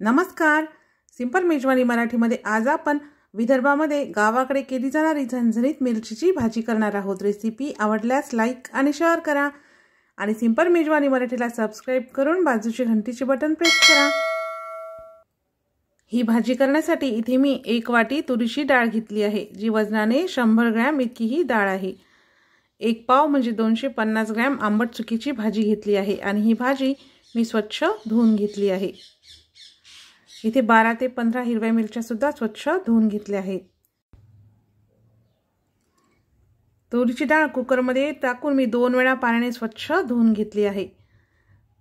नमस्कार. सिंपल मेजवानी मराठीमध्ये आज आपण विदर्भामध्ये गावाकडे केली जाणारी झणझणीत मिरचीची भाजी करणार आहोत. रेसिपी आवडल्यास लाईक आणि शेअर करा आणि सिंपल मेजवानी मराठीला सबस्क्राइब करून बाजूची घंटीचे बटन प्रेस करा. ही भाजी करण्यासाठी इथे मी 1 वाटी तुरीची डाळ घेतली आहे, जी वजनाने 100 ग्रॅम इतकी ही डाळ आहे. 1 पाव म्हणजे 250 ग्रॅम आंबट चुकीची भाजी घेतली आहे आणि ही भाजी मी स्वच्छ धुवून घेतली आहे. इथे 12 ते 15 हिरव्या मिरच्या सुद्धा स्वच्छ धुवून घेतल्या आहेत. तुरीची डाळ कुकरमध्ये टाकून मी 2 वेळा पाण्याने स्वच्छ धुवून घेतली आहे.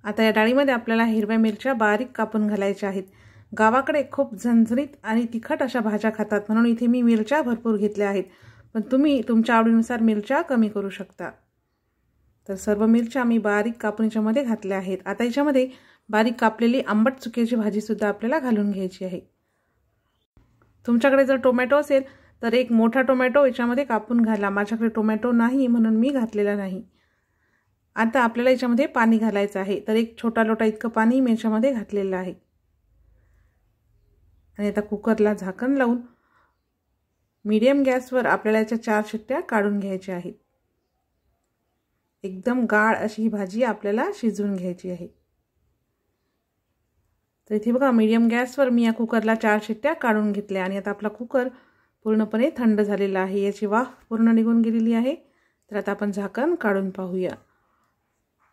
आता या डाळीमध्ये आपल्याला हिरव्या मिरच्या बारीक कापून घालायच्या आहेत. गावाकडे खूप झणझणीत आणि तिखट अशा भाज्या खातात, म्हणून इथे मी मिरच्या भरपूर घेतल्या आहेत, पण तुम्ही तुमच्या आवडीनुसार मिरच्या कमी करू शकता. तर सर्व मिरच्या मी बारीक कापून याच्यामध्ये घातल्या आहेत. आता याच्यामध्ये बारीक कापलेली आंबट चुक्याची भाजी सुद्धा आपल्याला घालून घ्यायची आहे. तुमच्याकडे जर टोमॅटो असेल तर 1 मोठा टोमॅटो याच्यामध्ये कापून घाला. माझ्याकडे टोमॅटो नाही म्हणून मी घातलेला नाही. आता आपल्याला याच्यामध्ये पाणी घालायचं आहे, तर 1 छोटा लोटा इतकं पाणी मी याच्यामध्ये घातलेलं आहे. आणि आता कुकरला झाकण लावून मीडियम गॅसवर आपल्याला याच्या 4 शिट्ट्या काढून घ्यायच्या आहेत. एकदम गाळ अशी ही भाजी आपल्याला शिजवून घ्यायची आहे. तर इथे बघा मीडियम गॅसवर मी या कुकरला 4 शिट्ट्या काढून घेतल्या आणि आता आपला कुकर पूर्णपणे थंड झालेला आहे. याची वाफ पूर्ण निघून गेलेली आहे. तर आता आपण झाकण काढून पाहूया.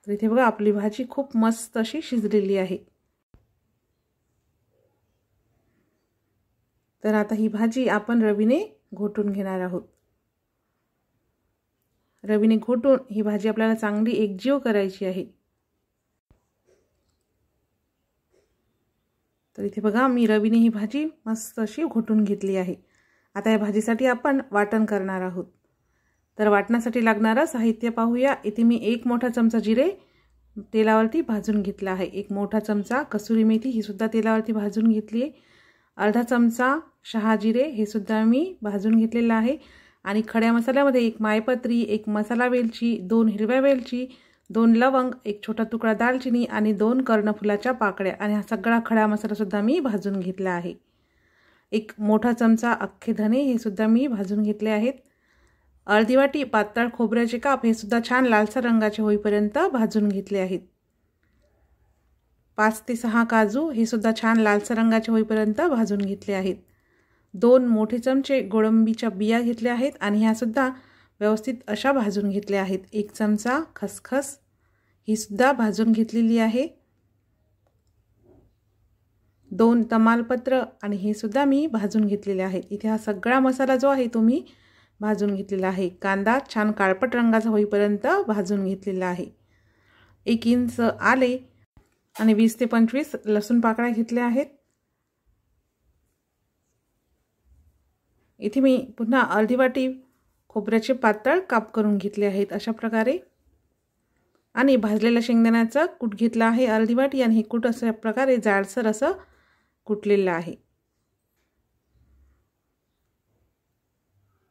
तर इथे बघा आपली भाजी खूप मस्त अशी शिजलेली आहे. तर आता ही भाजी आपण रवीने घोटून घेणार आहोत. रवीने घोटून ही भाजी आपल्याला चांगली एकजीव करायची आहे. तर इथे बघा मी रवीने ही भाजी मस्त अशी घोटून घेतली आहे. आता या भाजीसाठी आपण वाटण करणार आहोत. तर वाटणासाठी लागणारं साहित्य पाहूया. इथे मी 1 मोठा चमचा जिरे तेलावरती भाजून घेतला आहे. 1 मोठा चमचा कसुरी मेथी ही सुद्धा तेलावरती भाजून घेतली आहे. अर्धा चमचा शहाजिरे हे सुद्धा मी भाजून घेतलेलं आहे. आणि खड्या मसाल्यामध्ये 1 मायपत्री, 1 मसाला वेलची, 2 हिरव्या वेलची, 2 लवंग, 1 छोटा तुकडा दालचिनी आणि 2 कर्णफुलाच्या पाकळ्या आणि हा सगळा खडा मसाला सुद्धा मी भाजून घेतला आहे. 1 मोठा चमचा अख्खे धने हे सुद्धा मी भाजून घेतले आहेत. अर्धी वाटी पातळ खोबऱ्याचे काप हे सुद्धा छान लालसर रंगाचे होईपर्यंत भाजून घेतले आहेत. 5 ते 6 काजू हे सुद्धा छान लालसर रंगाचे होईपर्यंत भाजून घेतले आहेत. 2 मोठे चमचे गोडंबीच्या बिया घेतल्या आहेत आणि ह्या सुद्धा व्यवस्थित अशा भाजून घेतल्या आहेत. 1 चमचा खसखस ही सुद्धा भाजून घेतलेली आहे. 2 तमालपत्र आणि हे सुद्धा मी भाजून घेतलेले आहेत. इथे हा सगळा मसाला जो आहे तो मी भाजून घेतलेला आहे. कांदा छान काळपट रंगाचा होईपर्यंत भाजून घेतलेला आहे. 1 इंच आले आणि 20 ते 25 लसूण पाकळ्या घेतल्या आहेत. इथे मी पुन्हा अर्धी वाटी खोबऱ्याचे पातळ काप करून घेतले आहेत अशा प्रकारे. आणि भाजलेल्या शेंगदाण्याचा कूट घेतला आहे अर्धी वाटी आणि हे कूट अशा प्रकारे जाडसर असं कुटलेलं आहे.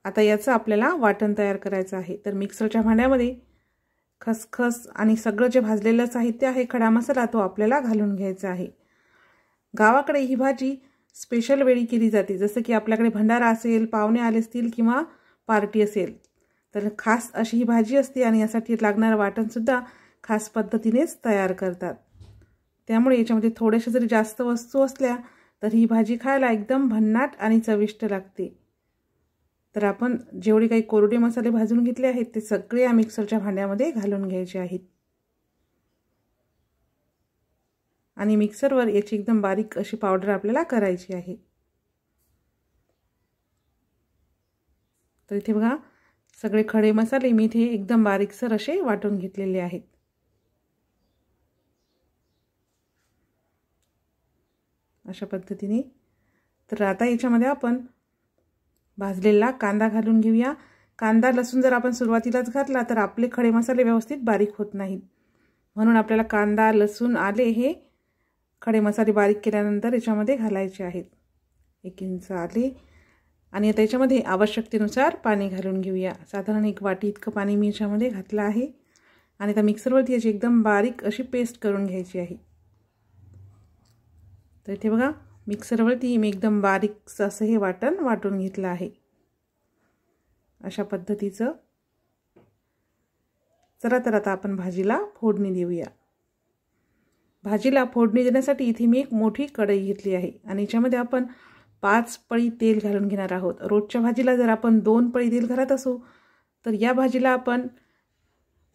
आता याचं आपल्याला वाटण तयार करायचं आहे. तर मिक्सरच्या भांड्यामध्ये खसखस आणि सगळं जे भाजलेलं साहित्य आहे खडा मसाला तो आपल्याला घालून घ्यायचा आहे. गावाकडे ही भाजी स्पेशल वेळी केली जाते, जसं की आपल्याकडे भंडारा असेल, पाहुणे आले असतील किंवा पार्टी असेल तर खास अशी ही भाजी असते आणि यासाठी लागणारं वाटणसुद्धा खास पद्धतीनेच तयार करतात. त्यामुळे याच्यामध्ये थोडेसे जरी जास्त वस्तू असल्या तर ही भाजी खायला एकदम भन्नाट आणि चविष्ट लागते. तर आपण जेवढे काही कोरडे मसाले भाजून घेतले आहेत ते सगळे या मिक्सरच्या भांड्यामध्ये घालून घ्यायचे आहेत. आणि मिक्सरवर याची एकदम बारीक अशी पावडर आपल्याला करायची आहे. तर इथे बघा सगळे खडे मसाले मी इथे एकदम बारीकसर असे वाटून घेतलेले आहेत. अशा पद्धतीने. तर आता याच्यामध्ये आपण भाजलेला कांदा घालून घेऊया. कांदा लसूण जर आपण सुरुवातीलाच घातला तर आपले खडे मसाले व्यवस्थित बारीक होत नाहीत, म्हणून आपल्याला कांदा लसूण आले हे खडे मसाले बारीक केल्यानंतर याच्यामध्ये घालायचे आहेत. 1 इंच आले आणि आता याच्यामध्ये आवश्यकतेनुसार पाणी घालून घेऊया. साधारण 1 वाटी इतकं पाणी मी याच्यामध्ये घातलं आहे. आणि आता मिक्सरवरती याची एकदम बारीक अशी पेस्ट करून घ्यायची आहे. तर इथे बघा मिक्सरवरती मी एकदम बारीक असं हे वाटण वाटून घेतलं आहे, अशा पद्धतीचं. चला तर आता आपण भाजीला फोडणी देऊया. भाजीला फोडणी देण्यासाठी इथे मी एक मोठी कढई घेतली आहे आणि याच्यामध्ये आपण 5 पळी तेल घालून घेणार आहोत. रोजच्या भाजीला जर आपण 2 पळी तेल घालत असू तर या भाजीला आपण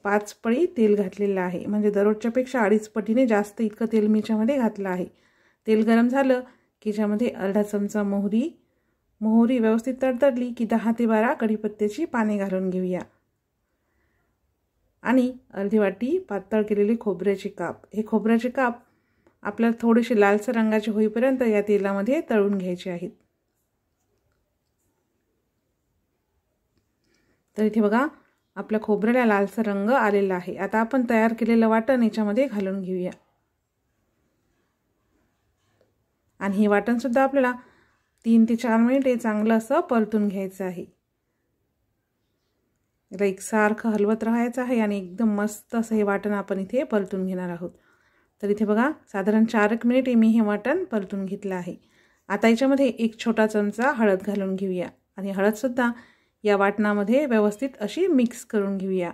5 पळी तेल घातलेलं आहे, म्हणजे दररोजच्यापेक्षा 2.5 पटीने जास्त इतकं तेल मी याच्यामध्ये घातलं आहे. तेल गरम झालं की याच्यामध्ये अर्धा चमचा मोहरी व्यवस्थित तडतडली की 10 ते 12 कढीपत्त्याची पाने घालून घेऊया आणि अर्धी वाटी पातळ केलेले खोबऱ्याचे काप. हे खोबऱ्याचे काप आपल्याला थोडेसे लालसर रंगाचे होईपर्यंत या तेलामध्ये तळून घ्यायचे आहेत. तर इथे बघा आपल्या खोबऱ्याला लालसर रंग आलेला आहे. आता आपण तयार केलेलं वाटण याच्यामध्ये घालून घेऊया आणि हे वाटण सुद्धा आपल्याला 3 ते 4 मिनिटे चांगलं असं परतून घ्यायचं आहे. याला एकसारखं हलवत राहायचं आहे आणि एकदम मस्त असं हे वाटण आपण इथे परतून घेणार आहोत. तर इथे बघा साधारण 4 मिनिटे मी हे वाटण परतून घेतलं आहे. आता याच्यामध्ये 1 छोटा चमचा हळद घालून घेऊया आणि हळदसुद्धा या वाटणामध्ये व्यवस्थित अशी मिक्स करून घेऊया.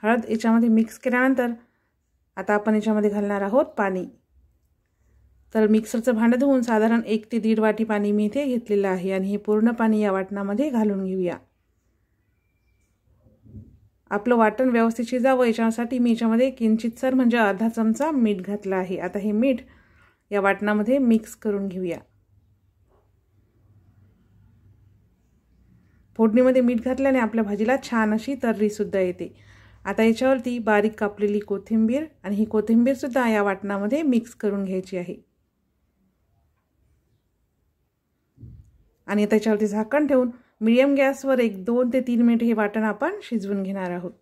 हळद याच्यामध्ये मिक्स केल्यानंतर आता आपण याच्यामध्ये घालणार आहोत पाणी. तर मिक्सरचं भांडं धुवून साधारण 1 ते 1.5 वाटी पाणी मी इथे घेतलेलं आहे आणि हे पूर्ण पाणी या वाटणामध्ये घालून घेऊया. आपलं वाटण व्यवस्थित शिजावं याच्यासाठी मी याच्यामध्ये किंचितसर म्हणजे अर्धा चमचा मीठ घातलं आहे. आता हे मीठ या वाटणामध्ये मिक्स करून घेऊया. फोडणीमध्ये मीठ घातल्याने आपल्या भाजीला छान अशी तर्री सुद्धा येते. आता याच्यावरती बारीक कापलेली कोथिंबीर आणि ही कोथिंबीर सुद्धा या वाटणामध्ये मिक्स करून घ्यायची आहे आणि त्याच्यावरती झाकण ठेवून मीडियम गॅसवर 2 ते 3 मिनिट हे वाटण आपण शिजवून घेणार आहोत.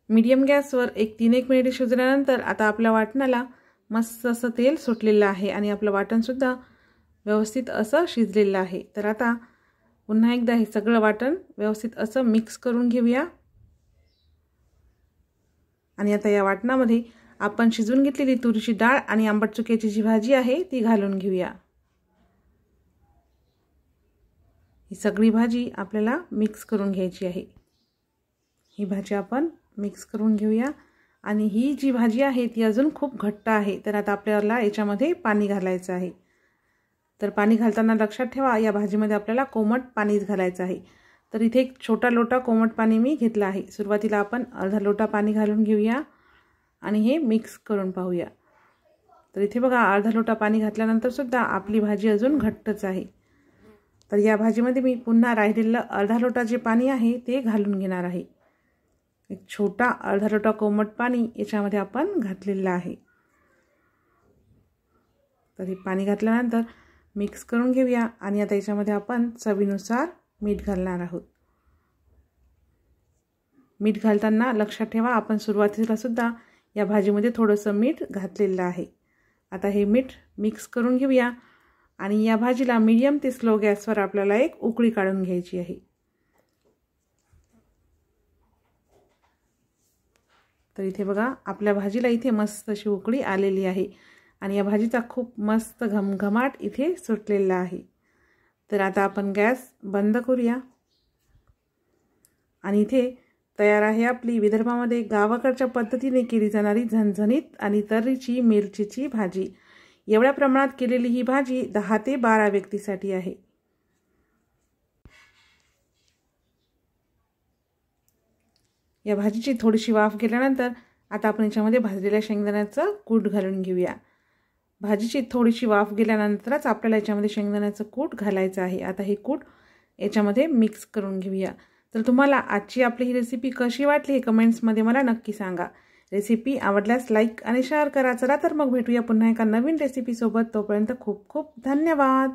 मीडियम गॅसवर 3-1 मिनिट शिजल्यानंतर आता आपल्या वाटणाला मस्त असं तेल सुटलेलं आहे आणि आपलं वाटणसुद्धा व्यवस्थित असं शिजलेलं आहे. तर आता पुन्हा एकदा हे सगळं वाटण व्यवस्थित असं मिक्स करून घेऊया आणि आता या वाटणामध्ये आपण शिजवून घेतलेली तुरीची डाळ आणि आंबट चुक्याची जी भाजी आहे ती घालून घेऊया. ही सगळी भाजी आपल्याला मिक्स करून घ्यायची आहे. ही भाजी आपण मिक्स करून घेऊया आणि ही जी भाजी आहे ती अजून खूप घट्ट आहे, तर आता आपल्याला याच्यामध्ये पाणी घालायचं आहे. तर पाणी घालताना लक्षात ठेवा या भाजीमध्ये आपल्याला कोमट पाणीच घालायचं आहे. तर इथे 1 छोटा लोटा कोमट पाणी मी घेतलं आहे. सुरुवातीला आपण अर्धा लोटा पाणी घालून घेऊया आणि हे मिक्स करून पाहूया. तर इथे बघा अर्धा लोटा पाणी घातल्यानंतर सुद्धा आपली भाजी अजून घट्टच आहे. तर या भाजीमध्ये मी पुन्हा राहिलेलं अर्धा लोटा जे पाणी आहे ते घालून घेणार आहे. 1 छोटा अर्धा लोटा कोमट पाणी याच्यामध्ये आपण घातलेलं आहे. तर हे पाणी घातल्यानंतर मिक्स करून घेऊया आणि आता याच्यामध्ये आपण चवीनुसार मीठ घालणार आहोत. मीठ घालताना लक्षात ठेवा आपण सुरुवातीला सुद्धा या भाजीमध्ये थोडंसं मीठ घातलेलं आहे. आता हे मीठ मिक्स करून घेऊया आणि या भाजीला मीडियम ते स्लो गॅसवर आपल्याला 1 उकळी काढून घ्यायची आहे. तर इथे बघा आपल्या भाजीला इथे मस्त अशी उकळी आलेली आहे आणि या भाजीचा खूप मस्त घमघमाट इथे सुटलेला आहे. तर आता आपण गॅस बंद करूया आणि इथे तयार आहे आपली विदर्भामध्ये गावाकडच्या पद्धतीने केली जाणारी झणझणीत आणि तर्रीची मिरचीची भाजी. एवढ्या प्रमाणात केलेली ही भाजी 10 ते 12 व्यक्तीसाठी आहे. या भाजीची थोडीशी वाफ गेल्यानंतर आता आपण याच्यामध्ये भाजलेल्या शेंगदाण्याचं कूट घालून घेऊया. भाजीची थोडीशी वाफ गेल्यानंतरच आपल्याला याच्यामध्ये शेंगदाण्याचं कूट घालायचं आहे. आता हे कूट याच्यामध्ये मिक्स करून घेऊया. तर तुम्हाला आजची आपली ही रेसिपी कशी वाटली हे कमेंट्समध्ये मला नक्की सांगा. रेसिपी आवडल्यास लाईक आणि शेअर करा. चला तर मग भेटूया पुन्हा एका नवीन रेसिपीसोबत. तोपर्यंत खूप खूप धन्यवाद.